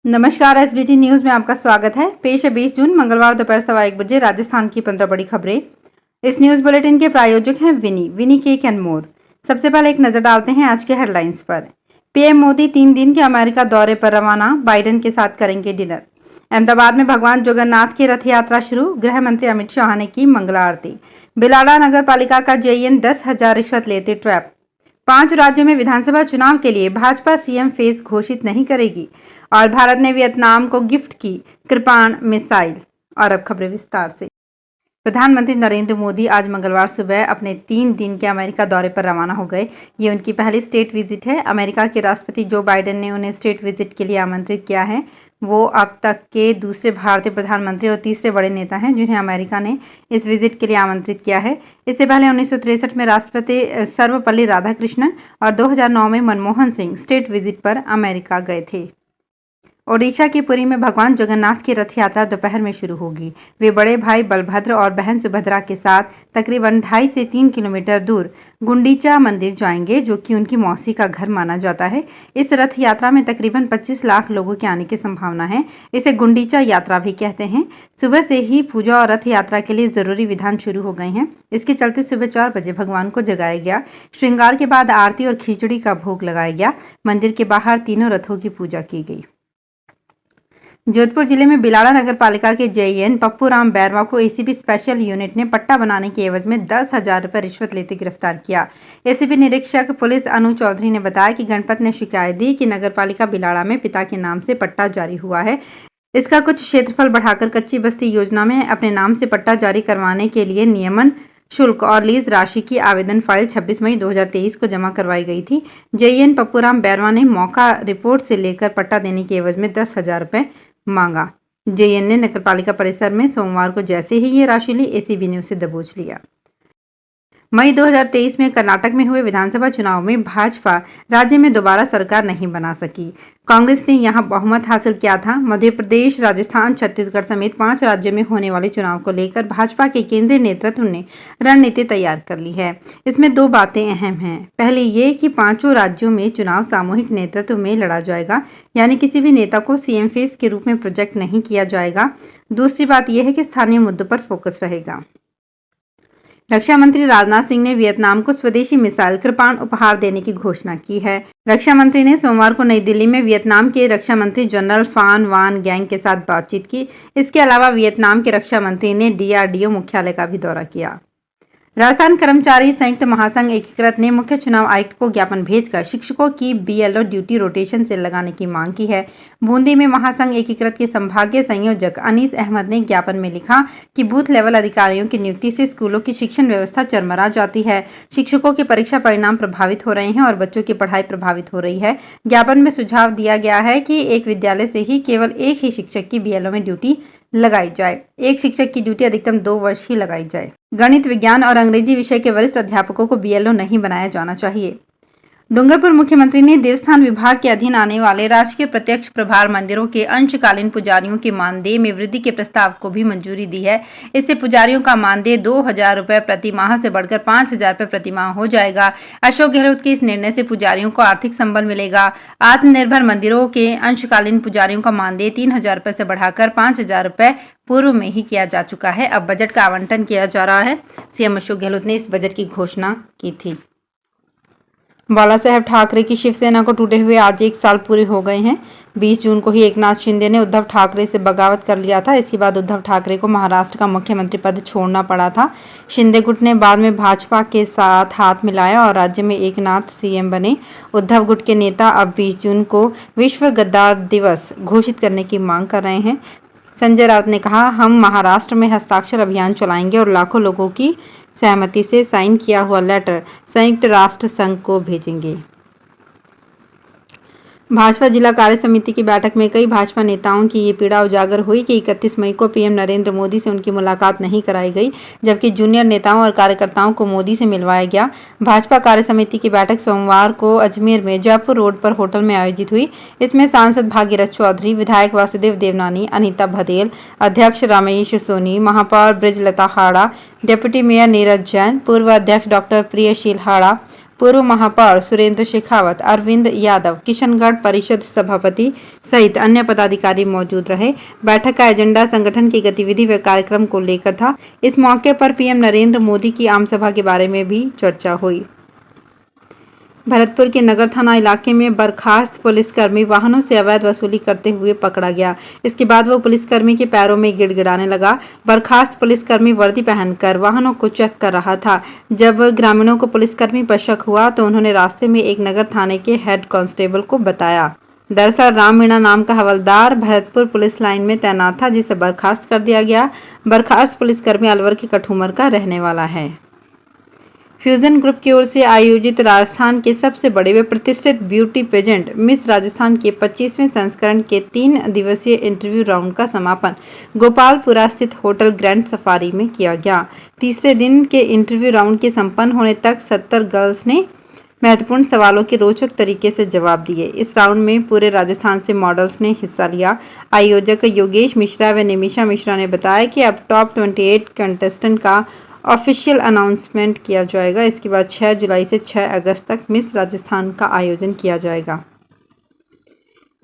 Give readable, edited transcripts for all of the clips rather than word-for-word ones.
नमस्कार, SBT news में आपका स्वागत है। पेश है 20 जून मंगलवार दोपहर 1:15 बजे राजस्थान की 15 बड़ी खबरें। इस न्यूज बुलेटिन के प्रायोजक हैं विनी केक एंड मोर। सबसे पहले एक नजर डालते हैं आज के हेडलाइंस पर। पीएम मोदी 3 दिन के अमेरिका दौरे पर रवाना, बाइडेन के साथ करेंगे डिनर। अहमदाबाद में भगवान जगन्नाथ की रथ यात्रा शुरू, गृह मंत्री अमित शाह ने की मंगला आरती। बिलाड़ा नगर पालिका का जेईएन 10,000 रिश्वत लेते ट्रैप। 5 राज्यों में विधानसभा चुनाव के लिए भाजपा सीएम फेज घोषित नहीं करेगी और भारत ने वियतनाम को गिफ्ट की कृपाण मिसाइल। और अब खबरें विस्तार से। प्रधानमंत्री नरेंद्र मोदी आज मंगलवार सुबह अपने 3 दिन के अमेरिका दौरे पर रवाना हो गए। ये उनकी पहली स्टेट विजिट है। अमेरिका के राष्ट्रपति जो बाइडेन ने उन्हें स्टेट विजिट के लिए आमंत्रित किया है। वो अब तक के दूसरे भारतीय प्रधानमंत्री और तीसरे बड़े नेता हैं जिन्हें अमेरिका ने इस विजिट के लिए आमंत्रित किया है। इससे पहले 1963 में राष्ट्रपति सर्वपल्ली राधाकृष्णन और 2009 में मनमोहन सिंह स्टेट विजिट पर अमेरिका गए थे। ओडिशा के पुरी में भगवान जगन्नाथ की रथ यात्रा दोपहर में शुरू होगी। वे बड़े भाई बलभद्र और बहन सुभद्रा के साथ तकरीबन 2.5 से 3 किलोमीटर दूर गुंडीचा मंदिर जाएंगे, जो कि उनकी मौसी का घर माना जाता है। इस रथ यात्रा में तकरीबन 25 लाख लोगों के आने की संभावना है। इसे गुंडीचा यात्रा भी कहते हैं। सुबह से ही पूजा और रथ यात्रा के लिए जरूरी विधान शुरू हो गए हैं। इसके चलते सुबह 4 बजे भगवान को जगाया गया। श्रृंगार के बाद आरती और खिचड़ी का भोग लगाया गया। मंदिर के बाहर तीनों रथों की पूजा की गई। जोधपुर जिले में बिलाड़ा नगर पालिका के जेईएन पप्पूराम बैरवा को एसीबी स्पेशल यूनिट ने पट्टा बनाने के एवज में 10,000 रुपये रिश्वत लेते गिरफ्तार किया। एसीबी निरीक्षक पुलिस अनु चौधरी ने बताया कि गणपत ने शिकायत दी कि नगर पालिका बिलाड़ा में पिता के नाम से पट्टा जारी हुआ है। इसका कुछ क्षेत्रफल बढ़ाकर कच्ची बस्ती योजना में अपने नाम से पट्टा जारी करवाने के लिए नियमन शुल्क और लीज राशि की आवेदन फाइल 26 मई 2023 को जमा करवाई गई थी। जेईएन पप्पूराम बैरवा ने मौका रिपोर्ट से लेकर पट्टा देने के एवज में 10,000 रुपये मांगा। जेएन ने नगरपालिका परिसर में सोमवार को जैसे ही ये राशि ली, एसीबी ने उसे दबोच लिया। मई 2023 में कर्नाटक में हुए विधानसभा चुनाव में भाजपा राज्य में दोबारा सरकार नहीं बना सकी। कांग्रेस ने यहां बहुमत हासिल किया था। मध्य प्रदेश, राजस्थान, छत्तीसगढ़ समेत 5 राज्यों में होने वाले चुनाव को लेकर भाजपा के केंद्रीय नेतृत्व ने रणनीति तैयार कर ली है। इसमें 2 बातें अहम हैं। पहली ये कि 5 राज्यों में चुनाव सामूहिक नेतृत्व में लड़ा जाएगा, यानी किसी भी नेता को सीएम फेस के रूप में प्रोजेक्ट नहीं किया जाएगा। दूसरी बात यह है कि स्थानीय मुद्दों पर फोकस रहेगा। रक्षा मंत्री राजनाथ सिंह ने वियतनाम को स्वदेशी मिसाइल कृपाण उपहार देने की घोषणा की है। रक्षा मंत्री ने सोमवार को नई दिल्ली में वियतनाम के रक्षा मंत्री जनरल फान वान गैंग के साथ बातचीत की। इसके अलावा वियतनाम के रक्षा मंत्री ने डीआरडीओ मुख्यालय का भी दौरा किया। राजस्थान कर्मचारी संयुक्त महासंघ एकीकृत ने मुख्य चुनाव आयुक्त को ज्ञापन भेजकर शिक्षकों की बीएलओ ड्यूटी रोटेशन से लगाने की मांग की है। बूंदी में महासंघ एकीकृत के संभागीय संयोजक अनीस अहमद ने ज्ञापन में लिखा कि बूथ लेवल अधिकारियों की नियुक्ति से स्कूलों की शिक्षण व्यवस्था चरमरा जाती है। शिक्षकों के परीक्षा परिणाम प्रभावित हो रहे हैं और बच्चों की पढ़ाई प्रभावित हो रही है। ज्ञापन में सुझाव दिया गया है कि एक विद्यालय से ही केवल एक ही शिक्षक की बीएलओ में ड्यूटी लगाई जाए। एक शिक्षक की ड्यूटी अधिकतम 2 वर्ष ही लगाई जाए। गणित, विज्ञान और अंग्रेजी विषय के वरिष्ठ अध्यापकों को बीएलओ नहीं बनाया जाना चाहिए। डूंगरपुर मुख्यमंत्री ने देवस्थान विभाग के अधीन आने वाले राजकीय प्रत्यक्ष प्रभार मंदिरों के अंशकालीन पुजारियों के मानदेय में वृद्धि के प्रस्ताव को भी मंजूरी दी है। इससे पुजारियों का मानदेय 2,000 रुपये प्रति माह से बढ़कर 5,000 रुपये प्रति माह हो जाएगा। अशोक गहलोत के इस निर्णय से पुजारियों को आर्थिक संबल मिलेगा। आत्मनिर्भर मंदिरों के अंशकालीन पुजारियों का मानदेय 3,000 रुपये से बढ़ाकर 5,000 रुपये पूर्व में ही किया जा चुका है। अब बजट का आवंटन किया जा रहा है। सीएम अशोक गहलोत ने इस बजट की घोषणा की थी। बाला साहेब ठाकरे की शिवसेना को टूटे हुए आज 1 साल पूरे हो गए हैं। 20 जून को ही एकनाथ शिंदे ने उद्धव ठाकरे से बगावत कर लिया था। इसके बाद उद्धव ठाकरे को महाराष्ट्र का मुख्यमंत्री पद छोड़ना पड़ा था। शिंदे गुट ने बाद में भाजपा के साथ हाथ मिलाया और राज्य में एकनाथ सीएम बने। उद्धव गुट के नेता अब 20 जून को विश्व गद्दार दिवस घोषित करने की मांग कर रहे हैं। संजय राउत ने कहा, हम महाराष्ट्र में हस्ताक्षर अभियान चलाएंगे और लाखों लोगों की सहमति से साइन किया हुआ लेटर संयुक्त राष्ट्र संघ को भेजेंगे। भाजपा जिला कार्य समिति की बैठक में कई भाजपा नेताओं की ये पीड़ा उजागर हुई कि 31 मई को पीएम नरेंद्र मोदी से उनकी मुलाकात नहीं कराई गई, जबकि जूनियर नेताओं और कार्यकर्ताओं को मोदी से मिलवाया गया। भाजपा कार्य समिति की बैठक सोमवार को अजमेर में जयपुर रोड पर होटल में आयोजित हुई। इसमें सांसद भागीरथ चौधरी, विधायक वासुदेव देवनानी, अनीता भदेल, अध्यक्ष रमेश सोनी, महापौर ब्रिजलता हाड़ा, डिप्टी मेयर नीरज जैन, पूर्व अध्यक्ष डॉक्टर प्रियशील हाड़ा, पूर्व महापौर सुरेंद्र शेखावत, अरविंद यादव, किशनगढ़ परिषद सभापति सहित अन्य पदाधिकारी मौजूद रहे। बैठक का एजेंडा संगठन की गतिविधि व कार्यक्रम को लेकर था। इस मौके पर पीएम नरेंद्र मोदी की आम सभा के बारे में भी चर्चा हुई। भरतपुर के नगर थाना इलाके में बर्खास्त पुलिसकर्मी वाहनों से अवैध वसूली करते हुए पकड़ा गया। इसके बाद वो पुलिसकर्मी के पैरों में गिड़गिड़ाने लगा। बर्खास्त पुलिसकर्मी वर्दी पहनकर वाहनों को चेक कर रहा था। जब ग्रामीणों को पुलिसकर्मी पर शक हुआ तो उन्होंने रास्ते में एक नगर थाने के हेड कांस्टेबल को बताया। दरअसल राम मीणा नाम का हवलदार भरतपुर पुलिस लाइन में तैनात था, जिसे बर्खास्त कर दिया गया। बर्खास्त पुलिसकर्मी अलवर के कठूमर का रहने वाला है। फ्यूजन ग्रुप की ओर से आयोजित राजस्थान के सबसे बड़े व प्रतिष्ठित ब्यूटी पेजेंट मिस राजस्थान के 25वें संस्करण के 3 दिवसीय इंटरव्यू राउंड का समापन गोपालपुरा स्थित होटल ग्रैंड सफारी में किया गया। तीसरे दिन के इंटरव्यू राउंड के संपन्न होने तक 70 गर्ल्स ने महत्वपूर्ण सवालों के रोचक तरीके से जवाब दिए। इस राउंड में पूरे राजस्थान से मॉडल्स ने हिस्सा लिया। आयोजक योगेश मिश्रा व निमिषा मिश्रा ने बताया कि अब टॉप 28 कंटेस्टेंट का ऑफिशियल अनाउंसमेंट किया जाएगा। इसके बाद 6 जुलाई से 6 अगस्त तक मिस राजस्थान का आयोजन किया जाएगा।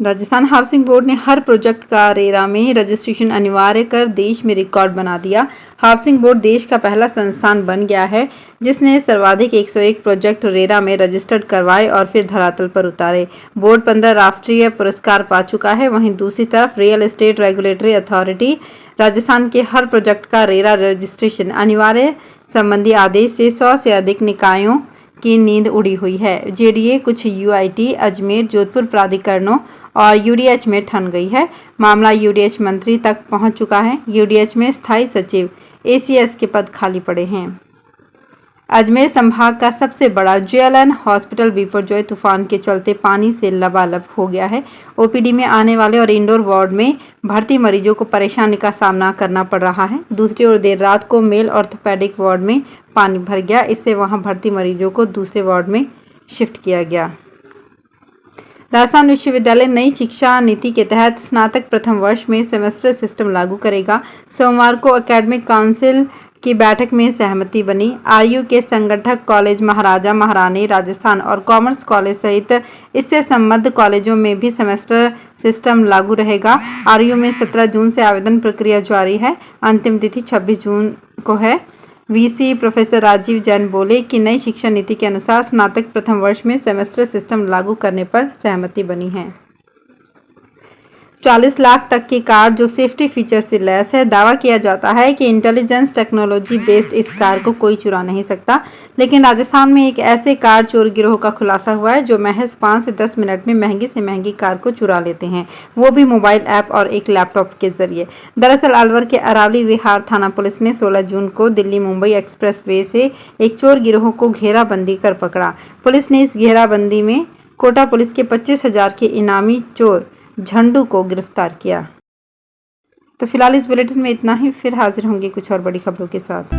राजस्थान हाउसिंग बोर्ड ने हर प्रोजेक्ट का रेरा में रजिस्ट्रेशन अनिवार्य कर देश में रिकॉर्ड बना दिया। हाउसिंग बोर्ड देश का पहला संस्थान बन गया है जिसने सर्वाधिक 101 प्रोजेक्ट रेरा में रजिस्टर्ड करवाए और फिर धरातल पर उतारे। बोर्ड 15 राष्ट्रीय पुरस्कार पा चुका है। वहीं दूसरी तरफ real estate regulatory authority Rajasthan के हर प्रोजेक्ट का रेरा रजिस्ट्रेशन अनिवार्य संबंधी आदेश से 100 से अधिक निकायों की नींद उड़ी हुई है। जेडीए कुछ यूआईटी, अजमेर, जोधपुर प्राधिकरणों और यूडीएच में ठन गई है। मामला यूडीएच मंत्री तक पहुंच चुका है। यूडीएच में स्थायी सचिव एसीएस के पद खाली पड़े हैं। अजमेर संभाग का सबसे बड़ा जेएलएन हॉस्पिटल बिपरजॉय तूफान के चलते पानी से लबालब हो गया है। ओपीडी में आने वाले और इंडोर वार्ड में भर्ती मरीजों को परेशानी का सामना करना पड़ रहा है। दूसरी ओर देर रात को मेल ऑर्थोपेडिक वार्ड में पानी भर गया। इससे वहां भर्ती मरीजों को दूसरे वार्ड में शिफ्ट किया गया। राजस्थान विश्वविद्यालय नई शिक्षा नीति के तहत स्नातक प्रथम वर्ष में सेमेस्टर सिस्टम लागू करेगा। सोमवार को एकेडमिक काउंसिल की बैठक में सहमति बनी। आरयू के संगठक कॉलेज महाराजा महारानी राजस्थान और कॉमर्स कॉलेज सहित इससे संबद्ध कॉलेजों में भी सेमेस्टर सिस्टम लागू रहेगा। आरयू में 17 जून से आवेदन प्रक्रिया जारी है। अंतिम तिथि 26 जून को है। वीसी प्रोफेसर राजीव जैन बोले कि नई शिक्षा नीति के अनुसार स्नातक प्रथम वर्ष में सेमेस्टर सिस्टम लागू करने पर सहमति बनी है। 40 लाख तक की कार जो सेफ्टी फीचर से लैस है। दावा किया जाता है कि इंटेलिजेंस टेक्नोलॉजी बेस्ड इस कार को कोई चुरा नहीं सकता, लेकिन राजस्थान में एक ऐसे कार चोर गिरोह का खुलासा हुआ है जो महज 5 से 10 मिनट में महंगी से महंगी कार को चुरा लेते हैं, वो भी मोबाइल ऐप और एक लैपटॉप के जरिए। दरअसल अलवर के अरावली विहार थाना पुलिस ने 16 जून को दिल्ली मुंबई एक्सप्रेस वे से एक चोर गिरोह को घेराबंदी कर पकड़ा। पुलिस ने इस घेराबंदी में कोटा पुलिस के 25,000 के इनामी चोर झंडू को गिरफ्तार किया। तो फिलहाल इस बुलेटिन में इतना ही। फिर हाजिर होंगे कुछ और बड़ी खबरों के साथ।